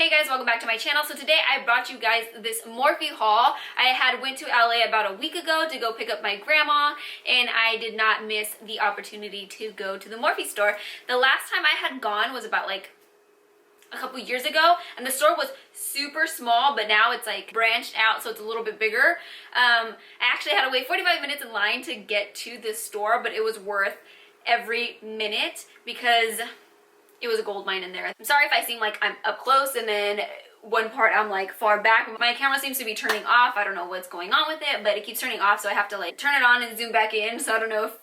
Hey guys, welcome back to my channel. So today I brought you guys this Morphe haul. I went to LA about a week ago to go pick up my grandma, and I did not miss the opportunity to go to the Morphe store. The last time I had gone was about like a couple years ago, and the store was super small, but now it's like branched out, so it's a little bit bigger. I actually had to wait 45 minutes in line to get to this store, but it was worth every minute because it was a gold mine in there. I'm sorry if I seem like I'm up close and then one part I'm like far back. My camera seems to be turning off. I don't know what's going on with it, but it keeps turning off, so I have to like turn it on and zoom back in, so I don't know if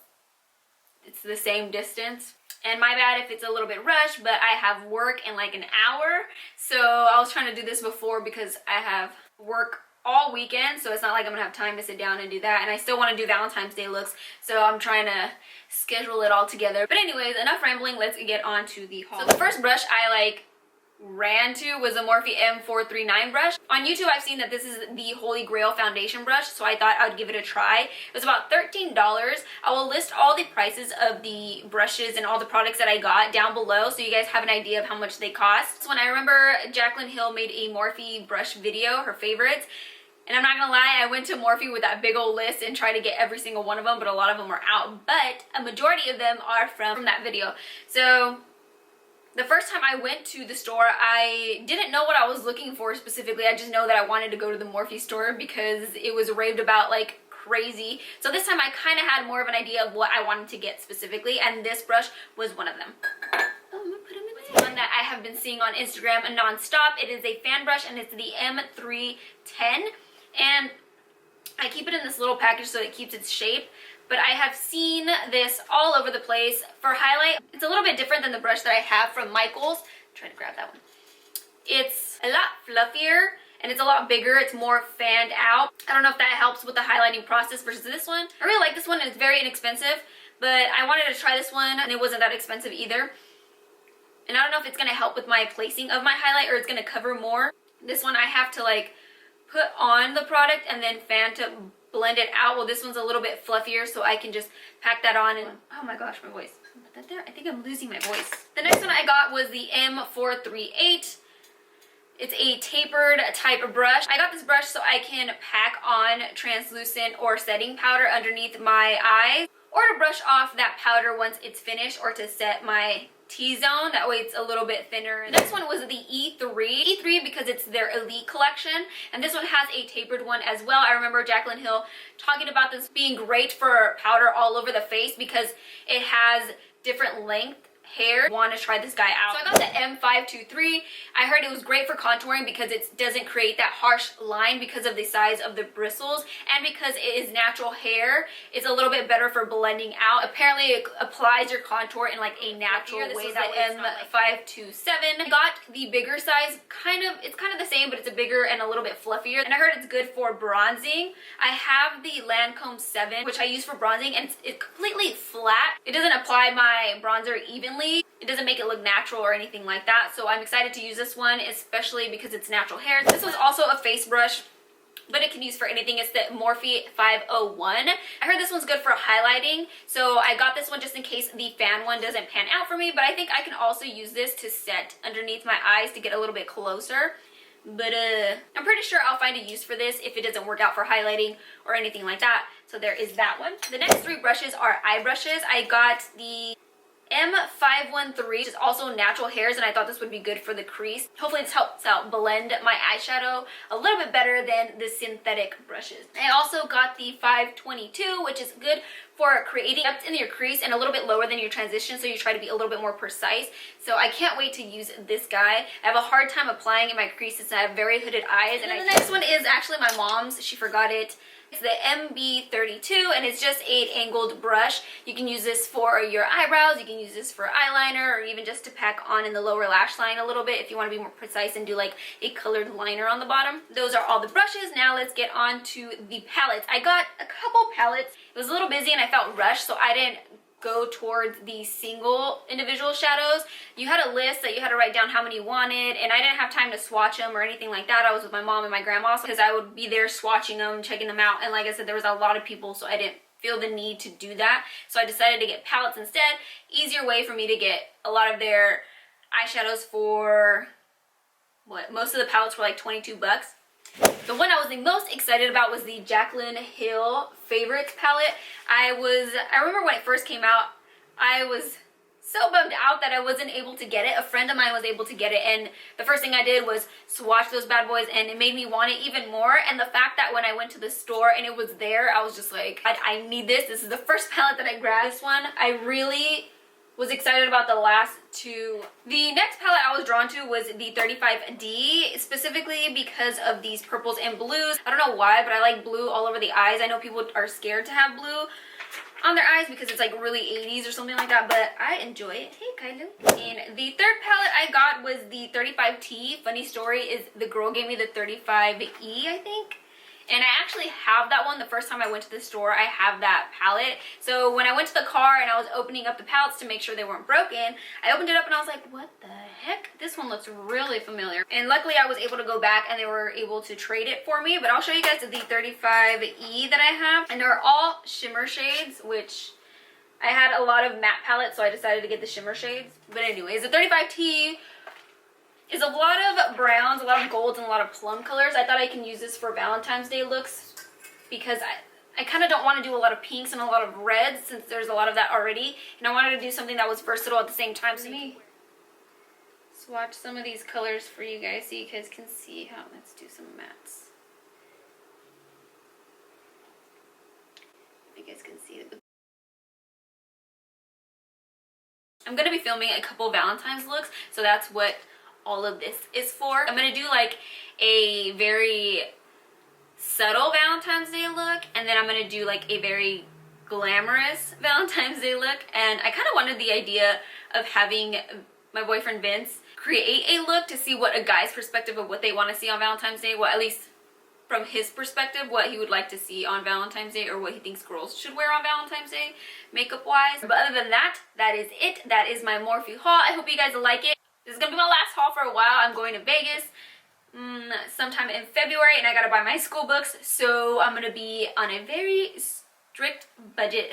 it's the same distance. And my bad if it's a little bit rushed, but I have work in like an hour, so I was trying to do this before because I have work all weekend, so it's not like I'm gonna have time to sit down and do that, and I still want to do Valentine's Day looks, so I'm trying to schedule it all together. But anyways, enough rambling, let's get on to the haul. So the first brush I ran to was a Morphe M439 brush. On YouTube I've seen that this is the Holy Grail foundation brush, so I thought I would give it a try. It was about $13. I will list all the prices of the brushes and all the products that I got down below so you guys have an idea of how much they cost. So when I remember Jaclyn Hill made a Morphe brush video, her favorites, and I'm not gonna lie, I went to Morphe with that big old list and tried to get every single one of them, but a lot of them are out. But a majority of them are from that video. So the first time I went to the store, I didn't know what I was looking for specifically. I just know that I wanted to go to the Morphe store because it was raved about like crazy. So this time I kind of had more of an idea of what I wanted to get specifically, and this brush was one of them. Oh, I'm gonna put them in one that I have been seeing on Instagram non-stop. It is a fan brush, and it's the M310. And I keep it in this little package so it keeps its shape, but I have seen this all over the place. For highlight, it's a little bit different than the brush that I have from Michaels. I'm trying to grab that one. It's a lot fluffier and it's a lot bigger. It's more fanned out. I don't know if that helps with the highlighting process versus this one. I really like this one and it's very inexpensive, but I wanted to try this one and it wasn't that expensive either. And I don't know if it's going to help with my placing of my highlight or it's going to cover more. This one I have to like put on the product and then fan to blend it out. Well, this one's a little bit fluffier, so I can just pack that on and oh my gosh, my voice. Put that there. I think I'm losing my voice. The next one I got was the M438. It's a tapered type of brush. I got this brush so I can pack on translucent or setting powder underneath my eyes, or to brush off that powder once it's finished, or to set my T-zone. That way it's a little bit thinner. The next one was the E3. E3 because it's their elite collection, and this one has a tapered one as well. I remember Jaclyn Hill talking about this being great for powder all over the face because it has different length hair. I want to try this guy out. So I got the M523. I heard it was great for contouring because it doesn't create that harsh line because of the size of the bristles, and because it is natural hair, it's a little bit better for blending out. Apparently it applies your contour in like a natural way. This is the M527. I got the bigger size. It's kind of the same, but it's a bigger and a little bit fluffier, and I heard it's good for bronzing. I have the Lancome 7, which I use for bronzing, and it's completely flat. It doesn't apply my bronzer evenly. It doesn't make it look natural or anything like that, so I'm excited to use this one, especially because it's natural hair. This was also a face brush, but it can use for anything. It's the Morphe 501. I heard this one's good for highlighting, so I got this one just in case the fan one doesn't pan out for me, but I think I can also use this to set underneath my eyes to get a little bit closer. But I'm pretty sure I'll find a use for this if it doesn't work out for highlighting or anything like that. So there is that one. The next three brushes are eye brushes. I got the M513, which is also natural hairs, and I thought this would be good for the crease. Hopefully this helps out blend my eyeshadow a little bit better than the synthetic brushes. I also got the 522, which is good for creating depth in your crease and a little bit lower than your transition, so you try to be a little bit more precise. So I can't wait to use this guy. I have a hard time applying in my creases and I have very hooded eyes. And the next one is actually my mom's. She forgot it. It's the MB32, and it's just an angled brush. You can use this for your eyebrows, you can use this for eyeliner, or even just to pack on in the lower lash line a little bit if you want to be more precise and do like a colored liner on the bottom. Those are all the brushes. Now let's get on to the palettes. I got a couple palettes. It was a little busy and I felt rushed, so I didn't go towards the single individual shadows. You had a list that you had to write down how many you wanted, and I didn't have time to swatch them or anything like that. I was with my mom and my grandma because I would be there swatching them, checking them out, and like I said, there was a lot of people, so I didn't feel the need to do that. So I decided to get palettes instead. Easier way for me to get a lot of their eyeshadows for most of the palettes were like 22 bucks. The one I was the most excited about was the Jaclyn Hill Favorites palette. I remember when it first came out, I was so bummed out that I wasn't able to get it. A friend of mine was able to get it, and the first thing I did was swatch those bad boys, and it made me want it even more. And the fact that when I went to the store and it was there, I was just like, I need this. This is the first palette that I grabbed. This one, I really was excited about the last two. The next palette I was drawn to was the 35D, specifically because of these purples and blues. I don't know why, but I like blue all over the eyes. I know people are scared to have blue on their eyes because it's like really 80s or something like that, but I enjoy it. Hey, Kylo. And the third palette I got was the 35T. Funny story is the girl gave me the 35E, I think. And I actually have that one. The first time I went to the store, I have that palette. So when I went to the car and I was opening up the palettes to make sure they weren't broken, I opened it up and I was like, what the heck? This one looks really familiar. And luckily I was able to go back and they were able to trade it for me. But I'll show you guys the 35E that I have. And they're all shimmer shades, which I had a lot of matte palettes, so I decided to get the shimmer shades. But anyways, the 35T is a lot of browns, a lot of golds, and a lot of plum colors. I thought I can use this for Valentine's Day looks because I kind of don't want to do a lot of pinks and a lot of reds since there's a lot of that already. And I wanted to do something that was versatile at the same time. So let me swatch some of these colors for you guys so you guys can see how. Let's do some mattes. You guys can see it. I'm going to be filming a couple Valentine's looks, so that's what all of this is for. I'm gonna do like a very subtle Valentine's Day look, and then I'm gonna do like a very glamorous Valentine's Day look. And I kind of wanted the idea of having my boyfriend Vince create a look to see what a guy's perspective of what they want to see on Valentine's Day, well, at least from his perspective, what he would like to see on Valentine's Day, or what he thinks girls should wear on Valentine's Day makeup wise. But other than that, that is it. That is my Morphe haul. I hope you guys like it. This is gonna be my last haul for a while. I'm going to Vegas sometime in February, and I gotta buy my school books, so I'm gonna be on a very strict budget